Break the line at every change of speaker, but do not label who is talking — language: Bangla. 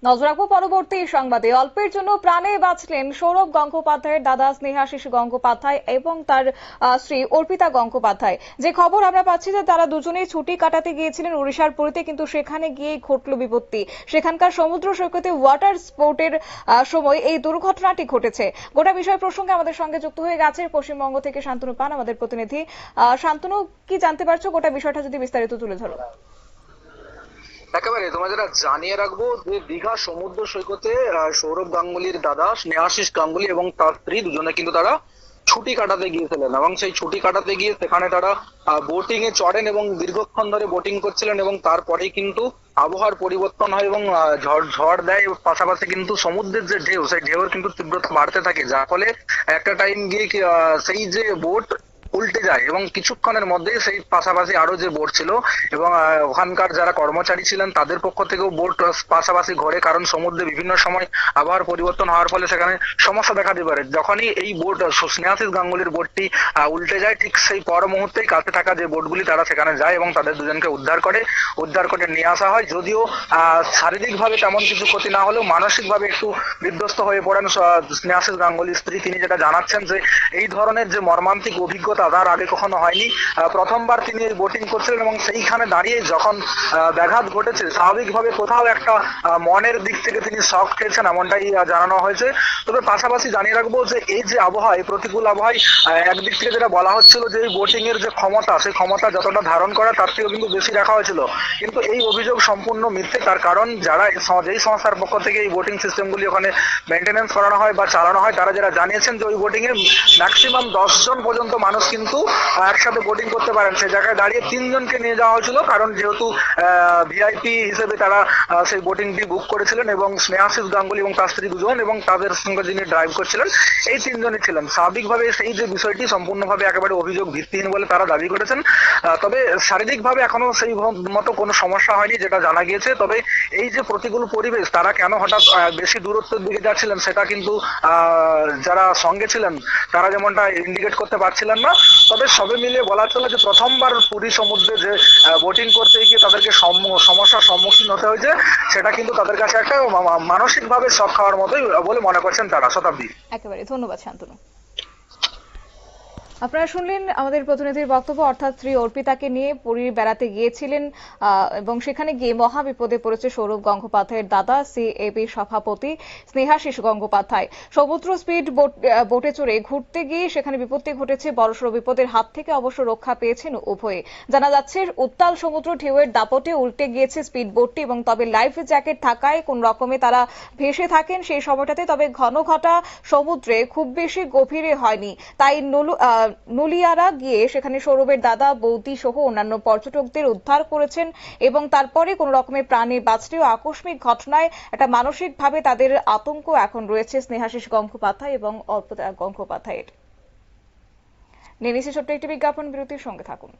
নজর রাখবো পরবর্তী সংবাদে। অল্পের জন্য প্রাণে বাঁচলেন সৌরভ গঙ্গোপাধ্যায়ের দাদা স্নেহাশিস গঙ্গোপাধ্যায় এবং তার স্ত্রী অর্পিতা গঙ্গোপাধ্যায়। যে খবর আমরা পাচ্ছি যে তারা দুজনেই ছুটি কাটাতে গিয়েছিলেন উড়িষ্যার পুরীতে, কিন্তু সেখানে গিয়েই ঘটল বিপত্তি। সেখানকার সমুদ্র সৈকতে ওয়াটার স্পোর্টের সময় এই দুর্ঘটনাটি ঘটেছে। গোটা বিষয় প্রসঙ্গে আমাদের সঙ্গে যুক্ত হয়ে গেছে পশ্চিমবঙ্গ থেকে শান্তনু পান, আমাদের প্রতিনিধি। শান্তনু, কি জানতে পারছো? গোটা বিষয়টা যদি বিস্তারিত তুলে ধরো।
একেবারে তোমার যেটা জানিয়ে রাখবো যে দীঘা সমুদ্র সৈকতে সৌরভ গাঙ্গুলির দাদা স্নেহাশিস গাঙ্গুলি এবং তার স্ত্রী দুজনে কিন্তু তারা ছুটি কাটাতে গিয়েছিলেন এবং সেই ছুটি কাটাতে গিয়ে সেখানে তারা বোটিং এ চড়েন এবং দীর্ঘক্ষণ ধরে বোটিং করছিলেন এবং তারপরেই কিন্তু আবহাওয়ার পরিবর্তন হয় এবং ঝড় ঝড় দেয়। পাশাপাশি কিন্তু সমুদ্রের যে ঢেউ, সেই ঢেউয়ের কিন্তু তীব্রতা বাড়তে থাকে, যার ফলে একটা টাইম গিয়ে সেই যে বোট উল্টে যায় এবং কিছুক্ষণের মধ্যেই সেই পাশাপাশি আরো যে বোট ছিল এবং ওখানকার যারা কর্মচারী ছিলেন তাদের পক্ষ থেকেও বোট পাশাপাশি ঘোরে, কারণ সমুদ্রে বিভিন্ন সময় আবহাওয়ার পরিবর্তন হওয়ার ফলে সেখানে সমস্যা দেখা দিতে পারে। যখনই এই বোট স্নেহাশিস গাঙ্গুলির বোটটি উল্টে যায়, ঠিক সেই পর মুহূর্তেই কাছে থাকা যে বোটগুলি তারা সেখানে যায় এবং তাদের দুজনকে উদ্ধার করে নিয়ে আসা হয়। যদিও শারীরিকভাবে তেমন কিছু ক্ষতি না হলেও মানসিকভাবে একটু বিধ্বস্ত হয়ে পড়েন স্নেহাশিস গাঙ্গুলির স্ত্রী। তিনি যেটা জানাচ্ছেন যে এই ধরনের যে মর্মান্তিক অভিজ্ঞতা তার আগে কখনো হয়নি। প্রথমবার তিনি বোটিং করছিলেন এবং সেইখানে দাঁড়িয়ে যখন ব্যাঘাত ঘটেছে, স্বাভাবিকভাবে কোথাও একটা মনের দিক থেকে তিনি শক খেয়েছেন, এমনটাই জানানো হয়েছে। তবে পাশাপাশি জানিয়ে রাখবো যে এই যে আবহাওয়া, এই প্রতিকূল আবহাওয়ায় একদিক থেকে যেটা বলা হচ্ছিল যে এই বোটিং এর যে ক্ষমতা, সেই ক্ষমতা যতটা ধারণ করা তার থেকেও কিন্তু বেশি রাখা হয়েছিল, কিন্তু এই অভিযোগ সম্পূর্ণ মিথ্যে। তার কারণ যারা যেই সংস্থার পক্ষ থেকে এই বোটিং সিস্টেমগুলি ওখানে মেনটেনেন্স করানো হয় বা চালানো হয়, তারা যারা জানিয়েছেন যে ওই বোটিং এ ম্যাক্সিমাম 10 জন পর্যন্ত মানুষ কিন্তু একসাথে বোটিং করতে পারেন। সেই জায়গায় দাঁড়িয়ে 3 জনকে নিয়ে যাওয়া হয়েছিল, কারণ যেহেতু ভিআইপি হিসেবে তারা সেই বোটিংটি বুক করেছিলেন এবং স্নেহাশিস গাঙ্গুলি এবং তার স্ত্রী দুজন এবং তাদের সঙ্গে যিনি ড্রাইভ করছিলেন এই 3জনই ছিলেন। স্বাভাবিকভাবে সেই যে বিষয়টি সম্পূর্ণভাবে একেবারে অভিযোগ ভিত্তিহীন বলে তারা দাবি করেছেন। তবে শারীরিকভাবে এখনো সেই মতো কোনো সমস্যা হয়নি যেটা জানা গিয়েছে। তবে এই যে প্রতিকূল পরিবেশ, তারা কেন হঠাৎ বেশি দূরত্বের দিকে যাচ্ছিলেন সেটা কিন্তু যারা সঙ্গে ছিলেন তারা যেমনটা ইন্ডিকেট করতে পারছিলেন না। তবে সবে মিলিয়ে বলা চলে যে প্রথমবার পুরী সমুদ্রে যে বোটিং করতে গিয়ে তাদেরকে সমস্যার সম্মুখীন হতে হয়েছে, সেটা কিন্তু তাদের কাছে একটা মানসিকভাবে শক খাওয়ার মতোই বলে মনে করছেন তারা। শতাব্দী।
একেবারে ধন্যবাদ শান্তনু। আপনারা শুনলেন আমাদের প্রতিনিধির বক্তব্য, অর্থাৎ স্ত্রী অর্পিতাকে নিয়ে পুরীর বেড়াতে গিয়েছিলেন এবং সেখানে গিয়ে মহা বিপদে পড়েছে সৌরভ গঙ্গোপাধ্যায়ের দাদা সিএবি সভাপতি স্নেহাশিস গঙ্গোপাধ্যায়। সমুদ্র স্পিড বোটে চড়ে ঘুরতে গিয়ে সেখানে বিপত্তি ঘটেছে। বড়সড় বিপদের হাত থেকে অবশ্য রক্ষা পেয়েছেন উভয়ে। জানা যাচ্ছে উত্তাল সমুদ্র ঢেউয়ের দাপটে উল্টে গিয়েছে স্পিড বোটটি, এবং তবে লাইফ জ্যাকেট থাকায় কোন রকমে তারা ভেসে থাকেন সেই সময়টাতে। তবে ঘনঘটা সমুদ্রে খুব বেশি গভীরে হয়নি, তাই নুলিয়ারা গিয়ে সেখানে সৌরভের দাদা বৌদি সহ অন্যান্য পর্যটকদের উদ্ধার করেছেন এবং তারপরে কোন রকমের প্রাণে বাঁচলেও আকস্মিক ঘটনায় একটা মানসিকভাবে তাদের আতঙ্ক এখন রয়েছে স্নেহাশিস গঙ্গোপাধ্যায় এবং অর্পিতা গঙ্গোপাধ্যায়ের। নিয়ে নিচ্ছে ছোট্ট একটি বিজ্ঞাপন বিরতির, সঙ্গে থাকুন।